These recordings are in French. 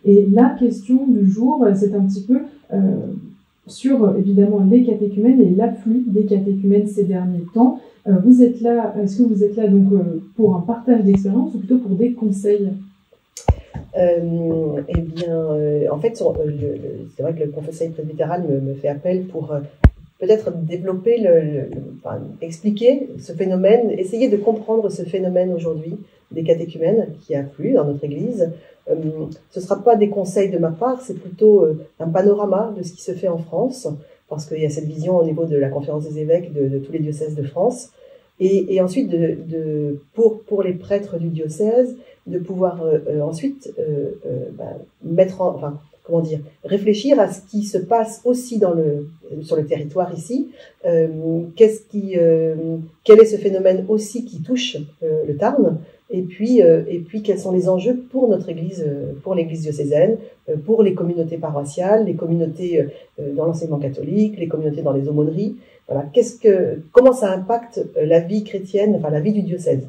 Et la question du jour, c'est un petit peu sur évidemment les catéchumènes et l'afflux des catéchumènes ces derniers temps. Vous êtes là, est-ce que vous êtes là donc pour un partage d'expérience ou plutôt pour des conseils? Eh bien, en fait, c'est vrai que le conseil presbytéral me fait appel pour peut-être développer, enfin, expliquer ce phénomène, essayer de comprendre ce phénomène aujourd'hui des catéchumènes qui affluent dans notre Église. Ce ne sera pas des conseils de ma part, c'est plutôt un panorama de ce qui se fait en France, parce qu'il y a cette vision au niveau de la conférence des évêques de tous les diocèses de France, et ensuite pour les prêtres du diocèse, de pouvoir ensuite réfléchir à ce qui se passe aussi sur le territoire ici. Quel est ce phénomène aussi qui touche le Tarn, et puis quels sont les enjeux pour notre Église, pour l'Église diocésaine, pour les communautés paroissiales, les communautés dans l'enseignement catholique, les communautés dans les aumôneries. Voilà, comment ça impacte la vie chrétienne, enfin la vie du diocèse.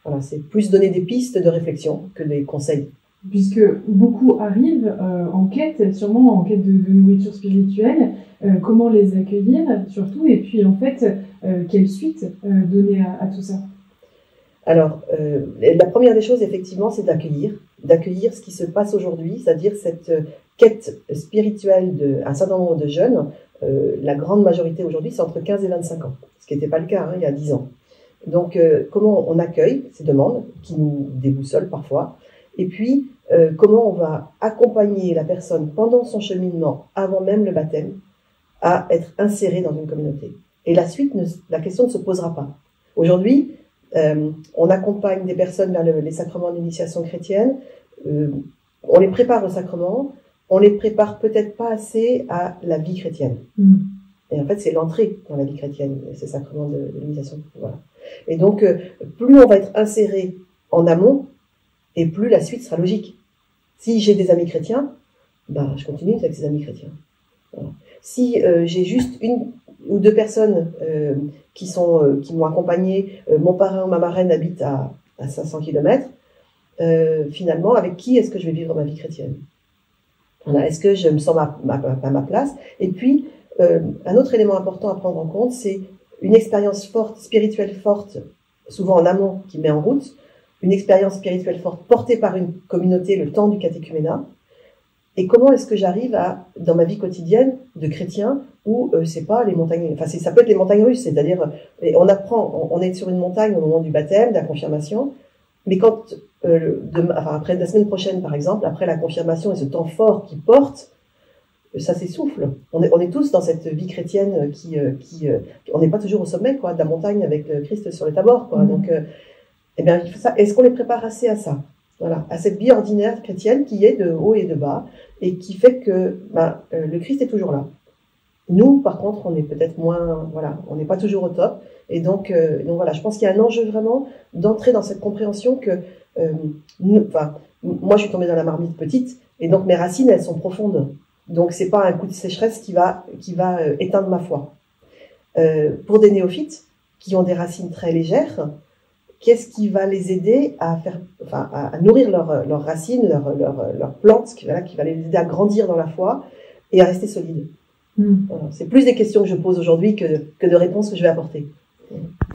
Voilà, c'est plus donner des pistes de réflexion que des conseils. Puisque beaucoup arrivent sûrement en quête de nourriture spirituelle, comment les accueillir surtout, et puis en fait, quelle suite donner à tout ça? Alors, la première des choses, effectivement, c'est d'accueillir ce qui se passe aujourd'hui, c'est-à-dire cette quête spirituelle d'un certain nombre de jeunes. La grande majorité aujourd'hui, c'est entre 15 et 25 ans, ce qui n'était pas le cas il y a 10 ans. Donc, comment on accueille ces demandes qui nous déboussolent parfois, et puis comment on va accompagner la personne pendant son cheminement, avant même le baptême, à être insérée dans une communauté. Et la suite, la question ne se posera pas. Aujourd'hui, on accompagne des personnes vers les sacrements d'initiation chrétienne, on les prépare au sacrement, on les prépare peut-être pas assez à la vie chrétienne. Et en fait, c'est l'entrée dans la vie chrétienne, ces sacrements de l'initiation. Voilà. Et donc, plus on va être inséré en amont, et plus la suite sera logique. Si j'ai des amis chrétiens, je continue avec ces amis chrétiens. Voilà. Si j'ai juste une ou deux personnes qui m'ont accompagné, mon parrain ou ma marraine habite à 500 km, finalement, avec qui est-ce que je vais vivre ma vie chrétienne? Voilà. Est-ce que je me sens à ma place? Et puis, un autre élément important à prendre en compte, c'est une expérience forte, spirituelle forte, souvent en amont, qui met en route, une expérience spirituelle forte portée par une communauté le temps du catéchuménat. Et comment est-ce que j'arrive dans ma vie quotidienne de chrétien, où c'est pas les montagnes, enfin ça peut être les montagnes russes, c'est-à-dire on est sur une montagne au moment du baptême, de la confirmation, mais quand après la semaine prochaine par exemple, après la confirmation et ce temps fort qui porte, ça s'essouffle. On est tous dans cette vie chrétienne on n'est pas toujours au sommet de la montagne avec le Christ sur le Tabor, Donc il faut ça. Est-ce qu'on les prépare assez à ça? Voilà, à cette vie ordinaire chrétienne qui est de haut et de bas, et qui fait que le Christ est toujours là. Nous, par contre, on est peut-être moins, on n'est pas toujours au top. Et donc voilà, je pense qu'il y a un enjeu vraiment d'entrer dans cette compréhension que, moi, je suis tombée dans la marmite petite, et donc mes racines, elles sont profondes. Donc c'est pas un coup de sécheresse qui va éteindre ma foi. Pour des néophytes qui ont des racines très légères, qu'est-ce qui va les aider à nourrir leurs racines, leurs plantes, qui va les aider à grandir dans la foi et à rester solides. Voilà. C'est plus des questions que je pose aujourd'hui que de réponses que je vais apporter.